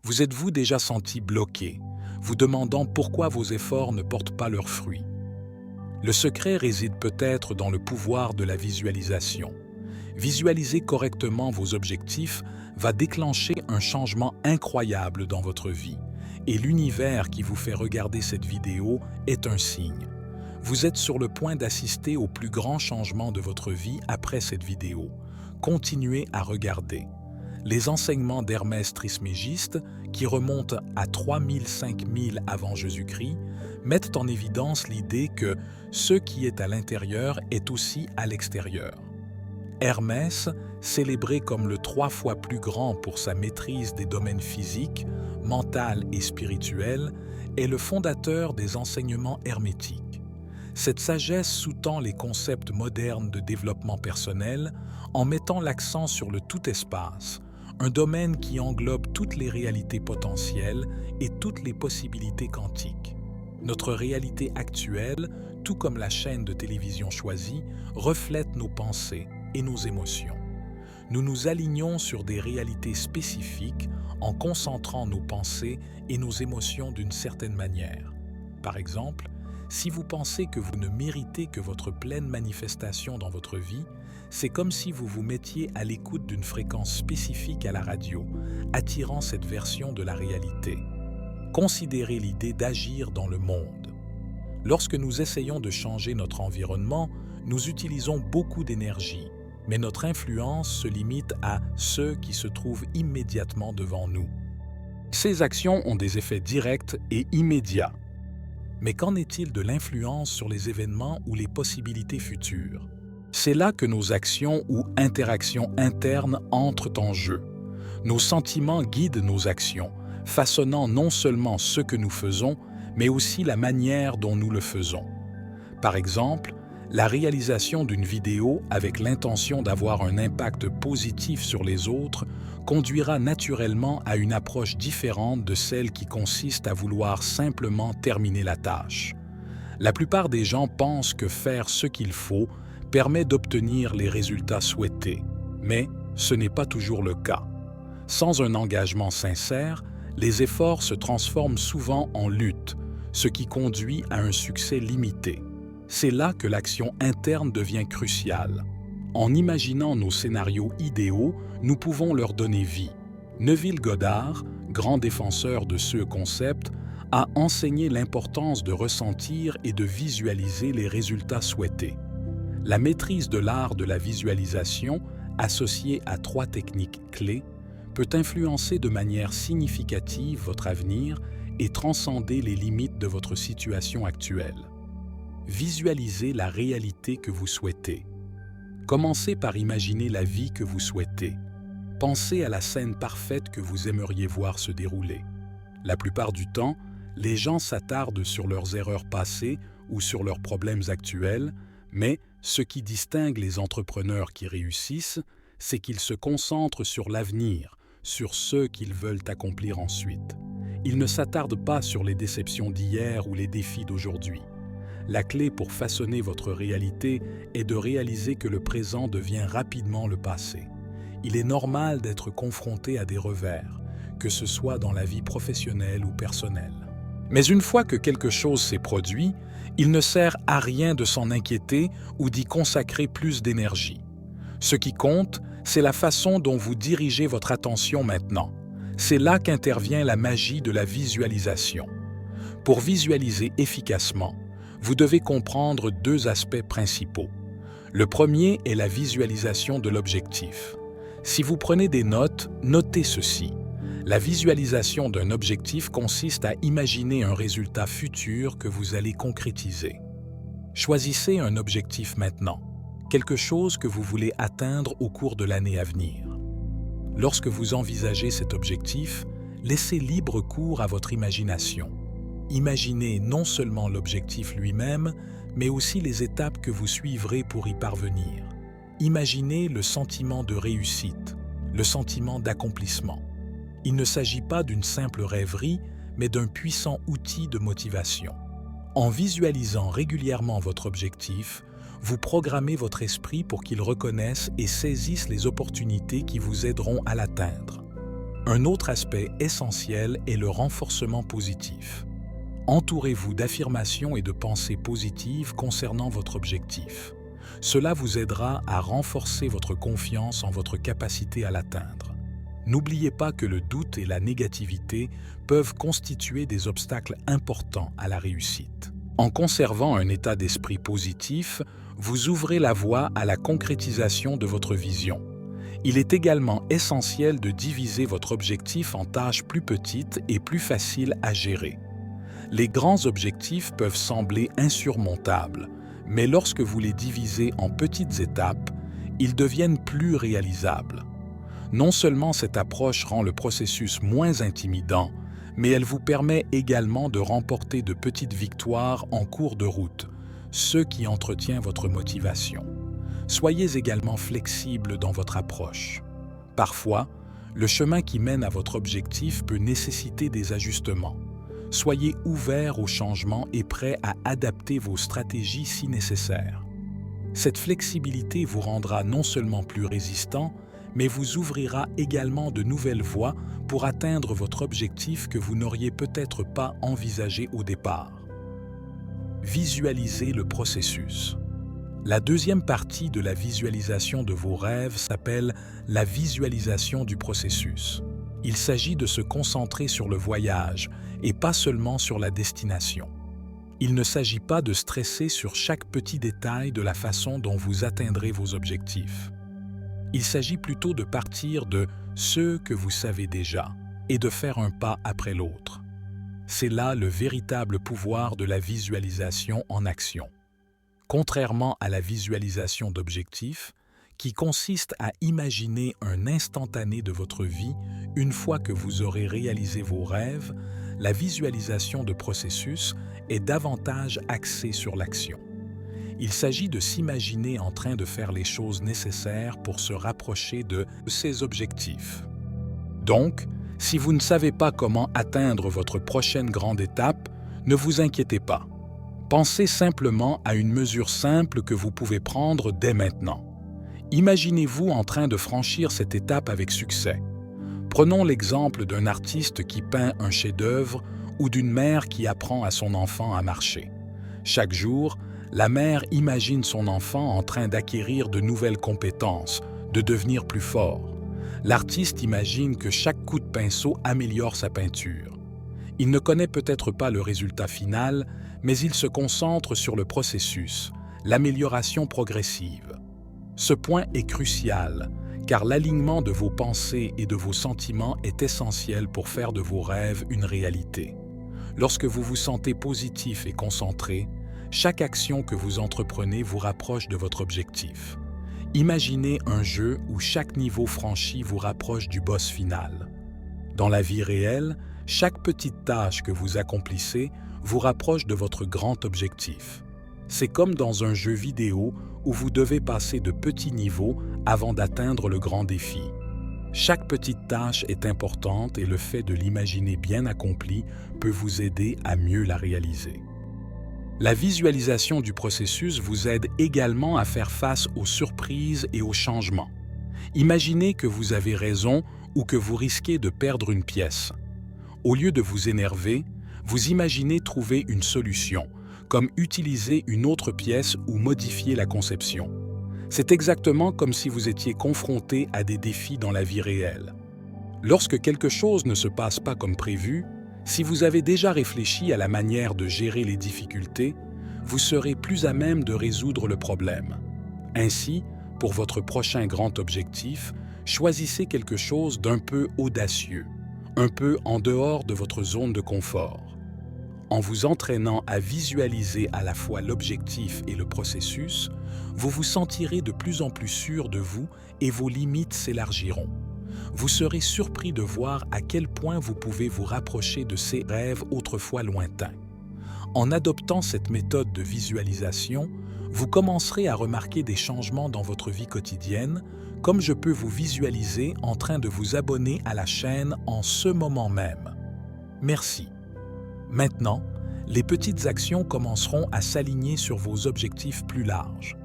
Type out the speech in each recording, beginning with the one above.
Vous êtes-vous déjà senti bloqué, vous demandant pourquoi vos efforts ne portent pas leurs fruits? Le secret réside peut-être dans le pouvoir de la visualisation. Visualiser correctement vos objectifs va déclencher un changement incroyable dans votre vie. Et l'univers qui vous fait regarder cette vidéo est un signe. Vous êtes sur le point d'assister au plus grand changement de votre vie après cette vidéo. Continuez à regarder. Les enseignements d'Hermès Trismégiste, qui remontent à 3000-5000 avant Jésus-Christ, mettent en évidence l'idée que ce qui est à l'intérieur est aussi à l'extérieur. Hermès, célébré comme le 3 fois plus grand pour sa maîtrise des domaines physiques, mental et spirituel, est le fondateur des enseignements hermétiques. Cette sagesse sous-tend les concepts modernes de développement personnel en mettant l'accent sur le tout-espace, un domaine qui englobe toutes les réalités potentielles et toutes les possibilités quantiques. Notre réalité actuelle, tout comme la chaîne de télévision choisie, reflète nos pensées et nos émotions. Nous nous alignons sur des réalités spécifiques en concentrant nos pensées et nos émotions d'une certaine manière. Par exemple, si vous pensez que vous ne méritez que votre pleine manifestation dans votre vie, c'est comme si vous vous mettiez à l'écoute d'une fréquence spécifique à la radio, attirant cette version de la réalité. Considérez l'idée d'agir dans le monde. Lorsque nous essayons de changer notre environnement, nous utilisons beaucoup d'énergie, mais notre influence se limite à ceux qui se trouvent immédiatement devant nous. Ces actions ont des effets directs et immédiats. Mais qu'en est-il de l'influence sur les événements ou les possibilités futures? C'est là que nos actions ou interactions internes entrent en jeu. Nos sentiments guident nos actions, façonnant non seulement ce que nous faisons, mais aussi la manière dont nous le faisons. Par exemple, la réalisation d'une vidéo avec l'intention d'avoir un impact positif sur les autres conduira naturellement à une approche différente de celle qui consiste à vouloir simplement terminer la tâche. La plupart des gens pensent que faire ce qu'il faut permet d'obtenir les résultats souhaités, mais ce n'est pas toujours le cas. Sans un engagement sincère, les efforts se transforment souvent en lutte, ce qui conduit à un succès limité. C'est là que l'action interne devient cruciale. En imaginant nos scénarios idéaux, nous pouvons leur donner vie. Neville Goddard, grand défenseur de ce concept, a enseigné l'importance de ressentir et de visualiser les résultats souhaités. La maîtrise de l'art de la visualisation, associée à 3 techniques clés, peut influencer de manière significative votre avenir et transcender les limites de votre situation actuelle. Visualisez la réalité que vous souhaitez. Commencez par imaginer la vie que vous souhaitez. Pensez à la scène parfaite que vous aimeriez voir se dérouler. La plupart du temps, les gens s'attardent sur leurs erreurs passées ou sur leurs problèmes actuels, mais ce qui distingue les entrepreneurs qui réussissent, c'est qu'ils se concentrent sur l'avenir, sur ce qu'ils veulent accomplir ensuite. Ils ne s'attardent pas sur les déceptions d'hier ou les défis d'aujourd'hui. La clé pour façonner votre réalité est de réaliser que le présent devient rapidement le passé. Il est normal d'être confronté à des revers, que ce soit dans la vie professionnelle ou personnelle. Mais une fois que quelque chose s'est produit, il ne sert à rien de s'en inquiéter ou d'y consacrer plus d'énergie. Ce qui compte, c'est la façon dont vous dirigez votre attention maintenant. C'est là qu'intervient la magie de la visualisation. Pour visualiser efficacement, vous devez comprendre 2 aspects principaux. Le premier est la visualisation de l'objectif. Si vous prenez des notes, notez ceci. La visualisation d'un objectif consiste à imaginer un résultat futur que vous allez concrétiser. Choisissez un objectif maintenant, quelque chose que vous voulez atteindre au cours de l'année à venir. Lorsque vous envisagez cet objectif, laissez libre cours à votre imagination. Imaginez non seulement l'objectif lui-même, mais aussi les étapes que vous suivrez pour y parvenir. Imaginez le sentiment de réussite, le sentiment d'accomplissement. Il ne s'agit pas d'une simple rêverie, mais d'un puissant outil de motivation. En visualisant régulièrement votre objectif, vous programmez votre esprit pour qu'il reconnaisse et saisisse les opportunités qui vous aideront à l'atteindre. Un autre aspect essentiel est le renforcement positif. Entourez-vous d'affirmations et de pensées positives concernant votre objectif. Cela vous aidera à renforcer votre confiance en votre capacité à l'atteindre. N'oubliez pas que le doute et la négativité peuvent constituer des obstacles importants à la réussite. En conservant un état d'esprit positif, vous ouvrez la voie à la concrétisation de votre vision. Il est également essentiel de diviser votre objectif en tâches plus petites et plus faciles à gérer. Les grands objectifs peuvent sembler insurmontables, mais lorsque vous les divisez en petites étapes, ils deviennent plus réalisables. Non seulement cette approche rend le processus moins intimidant, mais elle vous permet également de remporter de petites victoires en cours de route, ce qui entretient votre motivation. Soyez également flexible dans votre approche. Parfois, le chemin qui mène à votre objectif peut nécessiter des ajustements. Soyez ouvert aux changements et prêt à adapter vos stratégies si nécessaire. Cette flexibilité vous rendra non seulement plus résistant, mais vous ouvrira également de nouvelles voies pour atteindre votre objectif que vous n'auriez peut-être pas envisagé au départ. Visualisez le processus. La deuxième partie de la visualisation de vos rêves s'appelle la visualisation du processus. Il s'agit de se concentrer sur le voyage et pas seulement sur la destination. Il ne s'agit pas de stresser sur chaque petit détail de la façon dont vous atteindrez vos objectifs. Il s'agit plutôt de partir de ce que vous savez déjà et de faire un pas après l'autre. C'est là le véritable pouvoir de la visualisation en action. Contrairement à la visualisation d'objectifs, qui consiste à imaginer un instantané de votre vie une fois que vous aurez réalisé vos rêves, la visualisation de processus est davantage axée sur l'action. Il s'agit de s'imaginer en train de faire les choses nécessaires pour se rapprocher de ces objectifs. Donc, si vous ne savez pas comment atteindre votre prochaine grande étape, ne vous inquiétez pas. Pensez simplement à une mesure simple que vous pouvez prendre dès maintenant. Imaginez-vous en train de franchir cette étape avec succès. Prenons l'exemple d'un artiste qui peint un chef-d'œuvre ou d'une mère qui apprend à son enfant à marcher. Chaque jour, la mère imagine son enfant en train d'acquérir de nouvelles compétences, de devenir plus fort. L'artiste imagine que chaque coup de pinceau améliore sa peinture. Il ne connaît peut-être pas le résultat final, mais il se concentre sur le processus, l'amélioration progressive. Ce point est crucial, car l'alignement de vos pensées et de vos sentiments est essentiel pour faire de vos rêves une réalité. Lorsque vous vous sentez positif et concentré, chaque action que vous entreprenez vous rapproche de votre objectif. Imaginez un jeu où chaque niveau franchi vous rapproche du boss final. Dans la vie réelle, chaque petite tâche que vous accomplissez vous rapproche de votre grand objectif. C'est comme dans un jeu vidéo où vous devez passer de petits niveaux avant d'atteindre le grand défi. Chaque petite tâche est importante et le fait de l'imaginer bien accomplie peut vous aider à mieux la réaliser. La visualisation du processus vous aide également à faire face aux surprises et aux changements. Imaginez que vous avez raison ou que vous risquez de perdre une pièce. Au lieu de vous énerver, vous imaginez trouver une solution, comme utiliser une autre pièce ou modifier la conception. C'est exactement comme si vous étiez confronté à des défis dans la vie réelle. Lorsque quelque chose ne se passe pas comme prévu, si vous avez déjà réfléchi à la manière de gérer les difficultés, vous serez plus à même de résoudre le problème. Ainsi, pour votre prochain grand objectif, choisissez quelque chose d'un peu audacieux, un peu en dehors de votre zone de confort. En vous entraînant à visualiser à la fois l'objectif et le processus, vous vous sentirez de plus en plus sûr de vous et vos limites s'élargiront. Vous serez surpris de voir à quel point vous pouvez vous rapprocher de ces rêves autrefois lointains. En adoptant cette méthode de visualisation, vous commencerez à remarquer des changements dans votre vie quotidienne, comme je peux vous visualiser en train de vous abonner à la chaîne en ce moment même. Merci. Maintenant, les petites actions commenceront à s'aligner sur vos objectifs plus larges.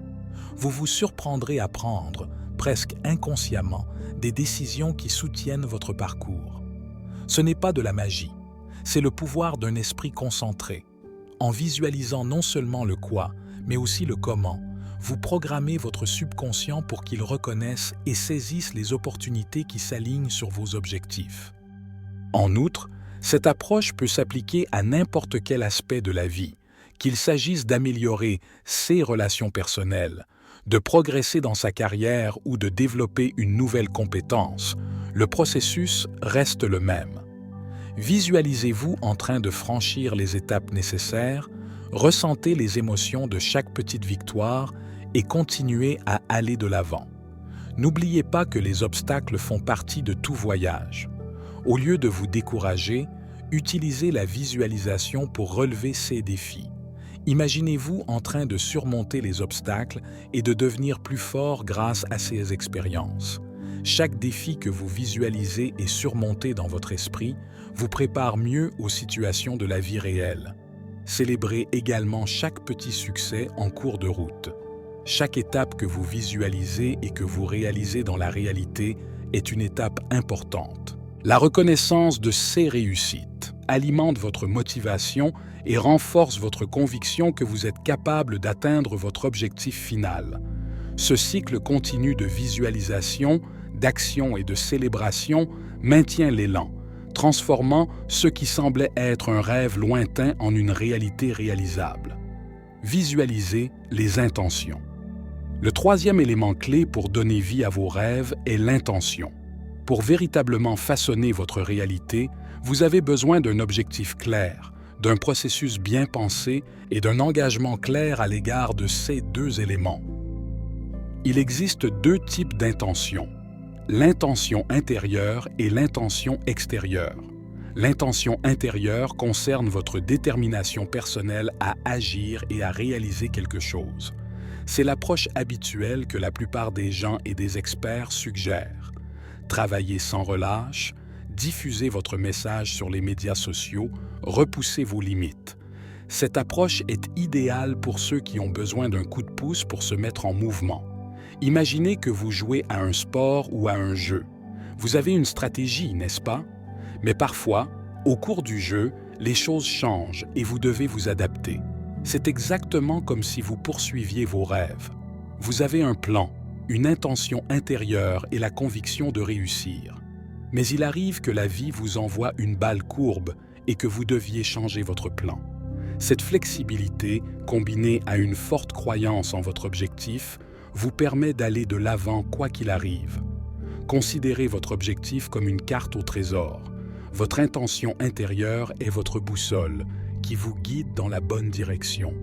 Vous vous surprendrez à prendre, presque inconsciemment, des décisions qui soutiennent votre parcours. Ce n'est pas de la magie, c'est le pouvoir d'un esprit concentré. En visualisant non seulement le quoi, mais aussi le comment, vous programmez votre subconscient pour qu'il reconnaisse et saisisse les opportunités qui s'alignent sur vos objectifs. En outre, cette approche peut s'appliquer à n'importe quel aspect de la vie, qu'il s'agisse d'améliorer ses relations personnelles, de progresser dans sa carrière ou de développer une nouvelle compétence. Le processus reste le même. Visualisez-vous en train de franchir les étapes nécessaires, ressentez les émotions de chaque petite victoire et continuez à aller de l'avant. N'oubliez pas que les obstacles font partie de tout voyage. Au lieu de vous décourager, utilisez la visualisation pour relever ces défis. Imaginez-vous en train de surmonter les obstacles et de devenir plus fort grâce à ces expériences. Chaque défi que vous visualisez et surmontez dans votre esprit vous prépare mieux aux situations de la vie réelle. Célébrez également chaque petit succès en cours de route. Chaque étape que vous visualisez et que vous réalisez dans la réalité est une étape importante. La reconnaissance de ces réussites alimente votre motivation et renforce votre conviction que vous êtes capable d'atteindre votre objectif final. Ce cycle continu de visualisation, d'action et de célébration maintient l'élan, transformant ce qui semblait être un rêve lointain en une réalité réalisable. Visualisez les intentions. Le troisième élément clé pour donner vie à vos rêves est l'intention. Pour véritablement façonner votre réalité, vous avez besoin d'un objectif clair, d'un processus bien pensé et d'un engagement clair à l'égard de ces deux éléments. Il existe deux types d'intentions, l'intention intérieure et l'intention extérieure. L'intention intérieure concerne votre détermination personnelle à agir et à réaliser quelque chose. C'est l'approche habituelle que la plupart des gens et des experts suggèrent. Travaillez sans relâche, diffusez votre message sur les médias sociaux, repoussez vos limites. Cette approche est idéale pour ceux qui ont besoin d'un coup de pouce pour se mettre en mouvement. Imaginez que vous jouez à un sport ou à un jeu. Vous avez une stratégie, n'est-ce pas? Mais parfois, au cours du jeu, les choses changent et vous devez vous adapter. C'est exactement comme si vous poursuiviez vos rêves. Vous avez un plan, une intention intérieure et la conviction de réussir. Mais il arrive que la vie vous envoie une balle courbe et que vous deviez changer votre plan. Cette flexibilité, combinée à une forte croyance en votre objectif, vous permet d'aller de l'avant quoi qu'il arrive. Considérez votre objectif comme une carte au trésor. Votre intention intérieure est votre boussole qui vous guide dans la bonne direction.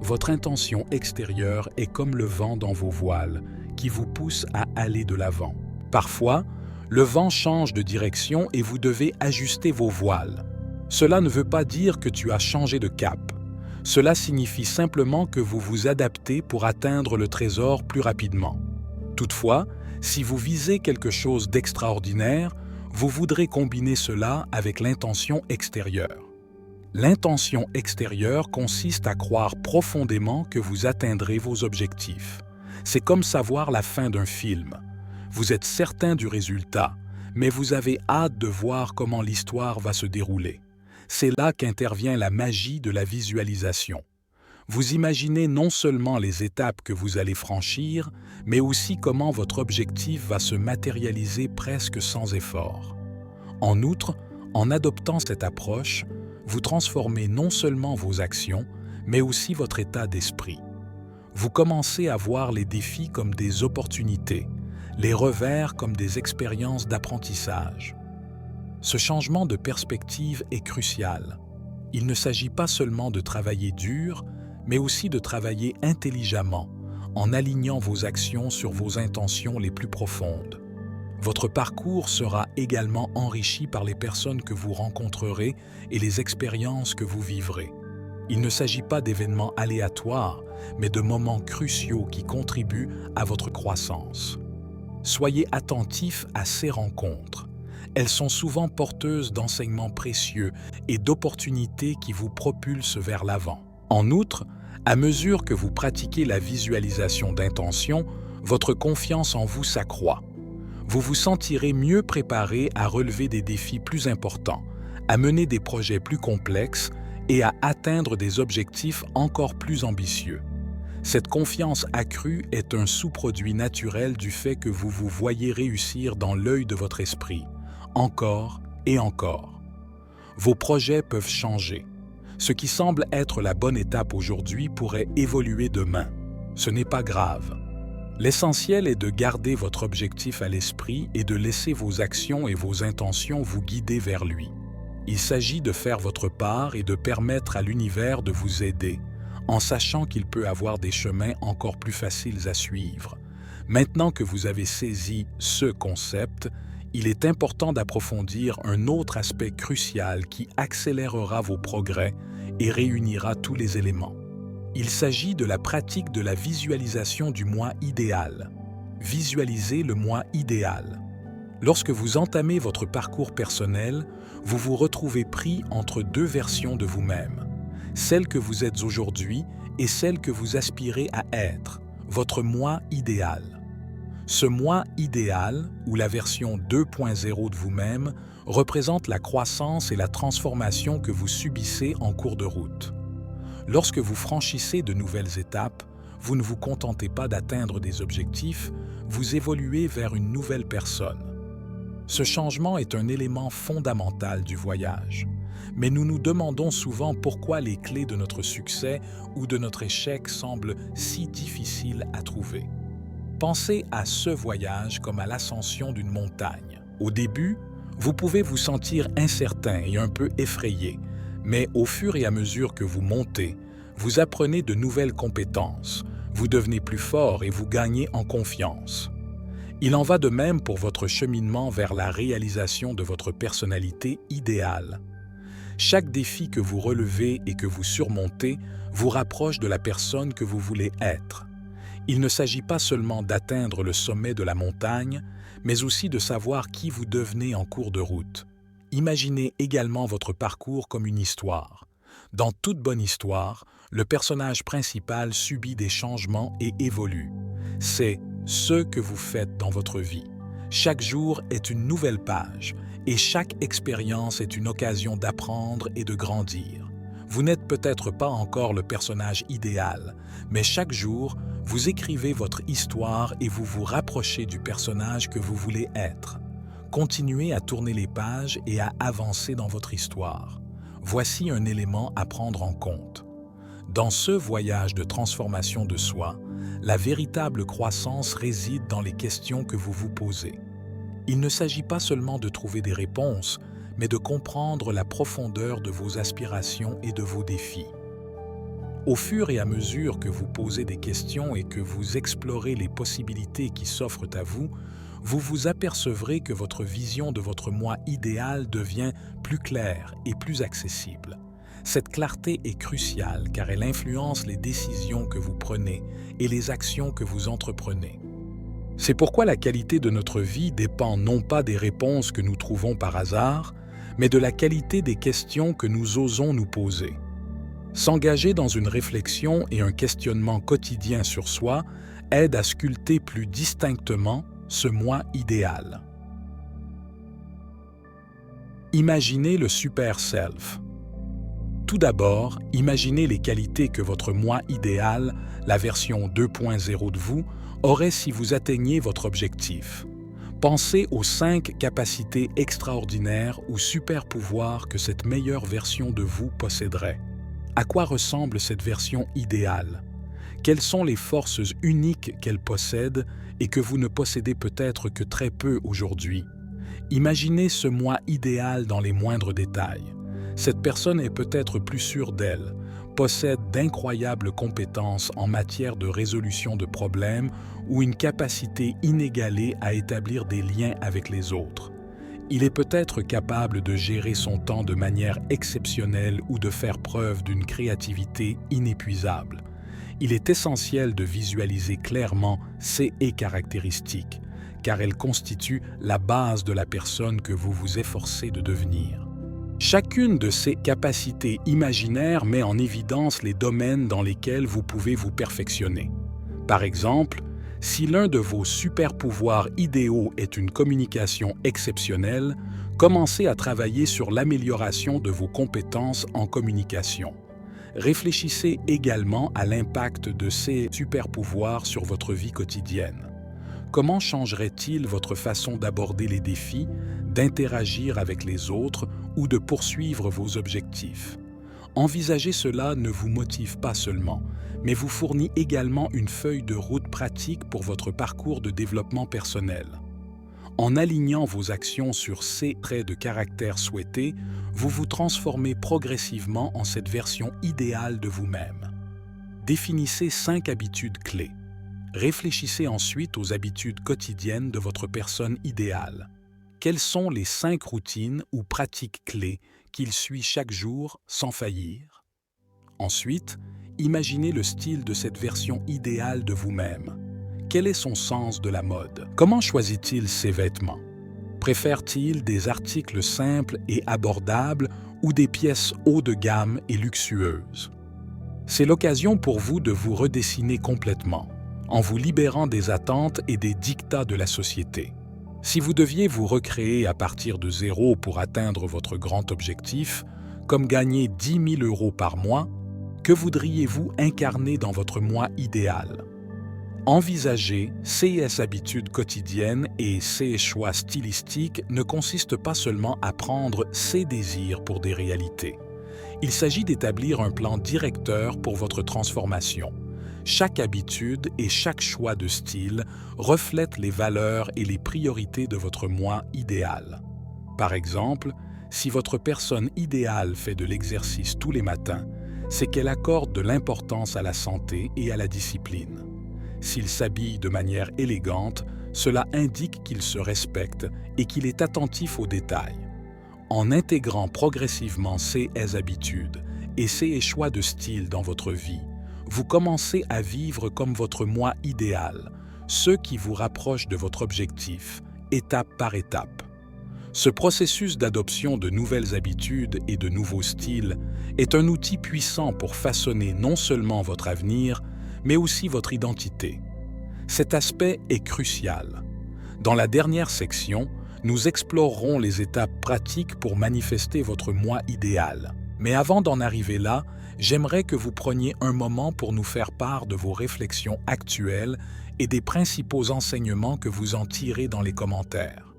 Votre intention extérieure est comme le vent dans vos voiles qui vous pousse à aller de l'avant. Parfois, le vent change de direction et vous devez ajuster vos voiles. Cela ne veut pas dire que tu as changé de cap. Cela signifie simplement que vous vous adaptez pour atteindre le trésor plus rapidement. Toutefois, si vous visez quelque chose d'extraordinaire, vous voudrez combiner cela avec l'intention extérieure. L'intention extérieure consiste à croire profondément que vous atteindrez vos objectifs. C'est comme savoir la fin d'un film. Vous êtes certain du résultat, mais vous avez hâte de voir comment l'histoire va se dérouler. C'est là qu'intervient la magie de la visualisation. Vous imaginez non seulement les étapes que vous allez franchir, mais aussi comment votre objectif va se matérialiser presque sans effort. En outre, en adoptant cette approche, vous transformez non seulement vos actions, mais aussi votre état d'esprit. Vous commencez à voir les défis comme des opportunités, les revers comme des expériences d'apprentissage. Ce changement de perspective est crucial. Il ne s'agit pas seulement de travailler dur, mais aussi de travailler intelligemment, en alignant vos actions sur vos intentions les plus profondes. Votre parcours sera également enrichi par les personnes que vous rencontrerez et les expériences que vous vivrez. Il ne s'agit pas d'événements aléatoires, mais de moments cruciaux qui contribuent à votre croissance. Soyez attentifs à ces rencontres. Elles sont souvent porteuses d'enseignements précieux et d'opportunités qui vous propulsent vers l'avant. En outre, à mesure que vous pratiquez la visualisation d'intention, votre confiance en vous s'accroît. vous vous sentirez mieux préparé à relever des défis plus importants, à mener des projets plus complexes et à atteindre des objectifs encore plus ambitieux. Cette confiance accrue est un sous-produit naturel du fait que vous vous voyez réussir dans l'œil de votre esprit, encore et encore. Vos projets peuvent changer. Ce qui semble être la bonne étape aujourd'hui pourrait évoluer demain. Ce n'est pas grave. L'essentiel est de garder votre objectif à l'esprit et de laisser vos actions et vos intentions vous guider vers lui. Il s'agit de faire votre part et de permettre à l'univers de vous aider, en sachant qu'il peut avoir des chemins encore plus faciles à suivre. Maintenant que vous avez saisi ce concept, il est important d'approfondir un autre aspect crucial qui accélérera vos progrès et réunira tous les éléments. Il s'agit de la pratique de la visualisation du moi idéal. Visualisez le moi idéal. Lorsque vous entamez votre parcours personnel, vous vous retrouvez pris entre deux versions de vous-même. Celle que vous êtes aujourd'hui et celle que vous aspirez à être, votre moi idéal. Ce moi idéal, ou la version 2.0 de vous-même, représente la croissance et la transformation que vous subissez en cours de route. Lorsque vous franchissez de nouvelles étapes, vous ne vous contentez pas d'atteindre des objectifs, vous évoluez vers une nouvelle personne. Ce changement est un élément fondamental du voyage. Mais nous nous demandons souvent pourquoi les clés de notre succès ou de notre échec semblent si difficiles à trouver. Pensez à ce voyage comme à l'ascension d'une montagne. Au début, vous pouvez vous sentir incertain et un peu effrayé, mais au fur et à mesure que vous montez, vous apprenez de nouvelles compétences, vous devenez plus fort et vous gagnez en confiance. Il en va de même pour votre cheminement vers la réalisation de votre personnalité idéale. Chaque défi que vous relevez et que vous surmontez vous rapproche de la personne que vous voulez être. Il ne s'agit pas seulement d'atteindre le sommet de la montagne, mais aussi de savoir qui vous devenez en cours de route. Imaginez également votre parcours comme une histoire. Dans toute bonne histoire, le personnage principal subit des changements et évolue. C'est ce que vous faites dans votre vie. Chaque jour est une nouvelle page et chaque expérience est une occasion d'apprendre et de grandir. Vous n'êtes peut-être pas encore le personnage idéal, mais chaque jour, vous écrivez votre histoire et vous vous rapprochez du personnage que vous voulez être. Continuez à tourner les pages et à avancer dans votre histoire. Voici un élément à prendre en compte. Dans ce voyage de transformation de soi, la véritable croissance réside dans les questions que vous vous posez. Il ne s'agit pas seulement de trouver des réponses, mais de comprendre la profondeur de vos aspirations et de vos défis. Au fur et à mesure que vous posez des questions et que vous explorez les possibilités qui s'offrent à vous, vous vous apercevrez que votre vision de votre moi idéal devient plus claire et plus accessible. Cette clarté est cruciale car elle influence les décisions que vous prenez et les actions que vous entreprenez. C'est pourquoi la qualité de notre vie dépend non pas des réponses que nous trouvons par hasard, mais de la qualité des questions que nous osons nous poser. S'engager dans une réflexion et un questionnement quotidien sur soi aide à sculpter plus distinctement ce moi idéal. Imaginez le super self. Tout d'abord, imaginez les qualités que votre moi idéal, la version 2.0 de vous, aurait si vous atteigniez votre objectif. Pensez aux 5 capacités extraordinaires ou super pouvoirs que cette meilleure version de vous posséderait. À quoi ressemble cette version idéale? Quelles sont les forces uniques qu'elle possède et que vous ne possédez peut-être que très peu aujourd'hui? Imaginez ce moi idéal dans les moindres détails. Cette personne est peut-être plus sûre d'elle, possède d'incroyables compétences en matière de résolution de problèmes ou une capacité inégalée à établir des liens avec les autres. Il est peut-être capable de gérer son temps de manière exceptionnelle ou de faire preuve d'une créativité inépuisable. Il est essentiel de visualiser clairement ces caractéristiques, car elles constituent la base de la personne que vous vous efforcez de devenir. Chacune de ces capacités imaginaires met en évidence les domaines dans lesquels vous pouvez vous perfectionner. Par exemple, Si l'un de vos super-pouvoirs idéaux est une communication exceptionnelle, commencez à travailler sur l'amélioration de vos compétences en communication. Réfléchissez également à l'impact de ces super-pouvoirs sur votre vie quotidienne. Comment changerait-il votre façon d'aborder les défis, d'interagir avec les autres ou de poursuivre vos objectifs? Envisager cela ne vous motive pas seulement, mais vous fournit également une feuille de route pratique pour votre parcours de développement personnel. En alignant vos actions sur ces traits de caractère souhaités, vous vous transformez progressivement en cette version idéale de vous-même. Définissez 5 habitudes clés. Réfléchissez ensuite aux habitudes quotidiennes de votre personne idéale. Quelles sont les 5 routines ou pratiques clés qu'il suit chaque jour sans faillir? Ensuite, imaginez le style de cette version idéale de vous-même. Quel est son sens de la mode? Comment choisit-il ses vêtements? Préfère-t-il des articles simples et abordables ou des pièces haut de gamme et luxueuses? C'est l'occasion pour vous de vous redessiner complètement, en vous libérant des attentes et des dictats de la société. Si vous deviez vous recréer à partir de zéro pour atteindre votre grand objectif, comme gagner 10 000 € par mois, que voudriez-vous incarner dans votre moi idéal? Envisager ces habitudes quotidiennes et ces choix stylistiques ne consistent pas seulement à prendre ses désirs pour des réalités. Il s'agit d'établir un plan directeur pour votre transformation. Chaque habitude et chaque choix de style reflètent les valeurs et les priorités de votre moi idéal. Par exemple, si votre personne idéale fait de l'exercice tous les matins, c'est qu'elle accorde de l'importance à la santé et à la discipline. S'il s'habille de manière élégante, cela indique qu'il se respecte et qu'il est attentif aux détails. En intégrant progressivement ces habitudes et ces choix de style dans votre vie, vous commencez à vivre comme votre moi idéal, ce qui vous rapproche de votre objectif, étape par étape. Ce processus d'adoption de nouvelles habitudes et de nouveaux styles est un outil puissant pour façonner non seulement votre avenir, mais aussi votre identité. Cet aspect est crucial. Dans la dernière section, nous explorerons les étapes pratiques pour manifester votre moi idéal. Mais avant d'en arriver là, j'aimerais que vous preniez un moment pour nous faire part de vos réflexions actuelles et des principaux enseignements que vous en tirez dans les commentaires.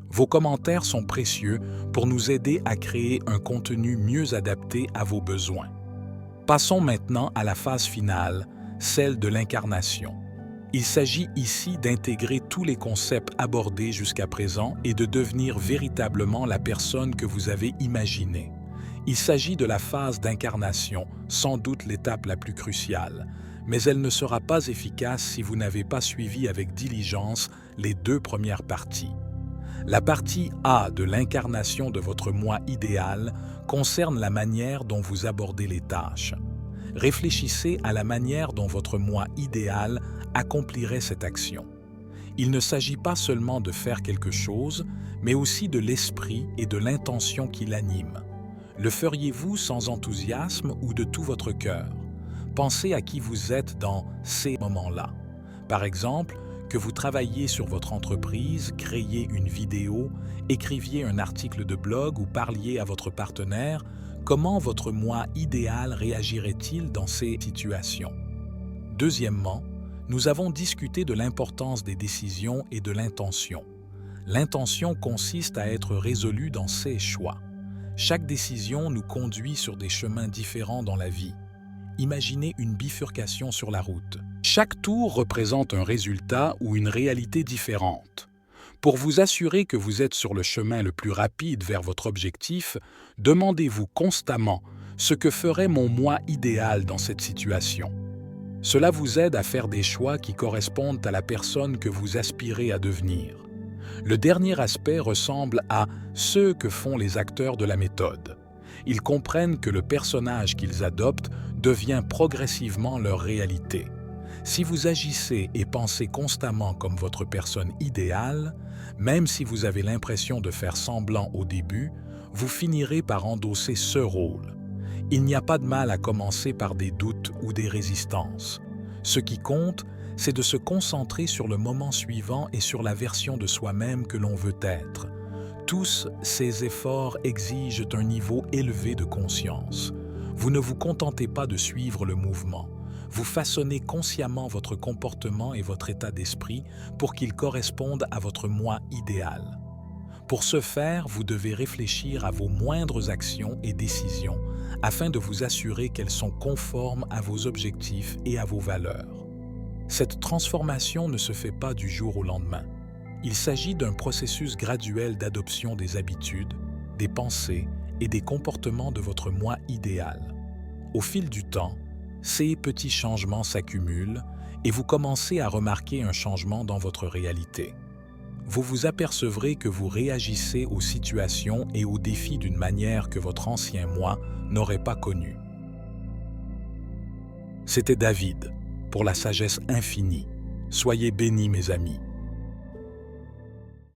Vos commentaires sont précieux pour nous aider à créer un contenu mieux adapté à vos besoins. Passons maintenant à la phase finale, celle de l'incarnation. Il s'agit ici d'intégrer tous les concepts abordés jusqu'à présent et de devenir véritablement la personne que vous avez imaginée. Il s'agit de la phase d'incarnation, sans doute l'étape la plus cruciale, mais elle ne sera pas efficace si vous n'avez pas suivi avec diligence les 2 premières parties. La partie A de l'incarnation de votre moi idéal concerne la manière dont vous abordez les tâches. Réfléchissez à la manière dont votre moi idéal accomplirait cette action. Il ne s'agit pas seulement de faire quelque chose, mais aussi de l'esprit et de l'intention qui l'anime. Le feriez-vous sans enthousiasme ou de tout votre cœur? Pensez à qui vous êtes dans ces moments-là. Par exemple, que vous travailliez sur votre entreprise, créiez une vidéo, écriviez un article de blog ou parliez à votre partenaire, comment votre moi idéal réagirait-il dans ces situations? Deuxièmement, nous avons discuté de l'importance des décisions et de l'intention. L'intention consiste à être résolue dans ses choix. Chaque décision nous conduit sur des chemins différents dans la vie. Imaginez une bifurcation sur la route. Chaque tour représente un résultat ou une réalité différente. Pour vous assurer que vous êtes sur le chemin le plus rapide vers votre objectif, demandez-vous constamment ce que ferait mon moi idéal dans cette situation. Cela vous aide à faire des choix qui correspondent à la personne que vous aspirez à devenir. Le dernier aspect ressemble à ce que font les acteurs de la méthode. Ils comprennent que le personnage qu'ils adoptent devient progressivement leur réalité. Si vous agissez et pensez constamment comme votre personne idéale, même si vous avez l'impression de faire semblant au début, vous finirez par endosser ce rôle. Il n'y a pas de mal à commencer par des doutes ou des résistances. Ce qui compte, c'est de se concentrer sur le moment suivant et sur la version de soi-même que l'on veut être. Tous ces efforts exigent un niveau élevé de conscience. Vous ne vous contentez pas de suivre le mouvement. Vous façonnez consciemment votre comportement et votre état d'esprit pour qu'ils correspondent à votre moi idéal. Pour ce faire, vous devez réfléchir à vos moindres actions et décisions afin de vous assurer qu'elles sont conformes à vos objectifs et à vos valeurs. Cette transformation ne se fait pas du jour au lendemain. Il s'agit d'un processus graduel d'adoption des habitudes, des pensées et des comportements de votre moi idéal. Au fil du temps, ces petits changements s'accumulent et vous commencez à remarquer un changement dans votre réalité. Vous vous apercevrez que vous réagissez aux situations et aux défis d'une manière que votre ancien moi n'aurait pas connue. C'était David, pour la sagesse infinie. Soyez bénis, mes amis.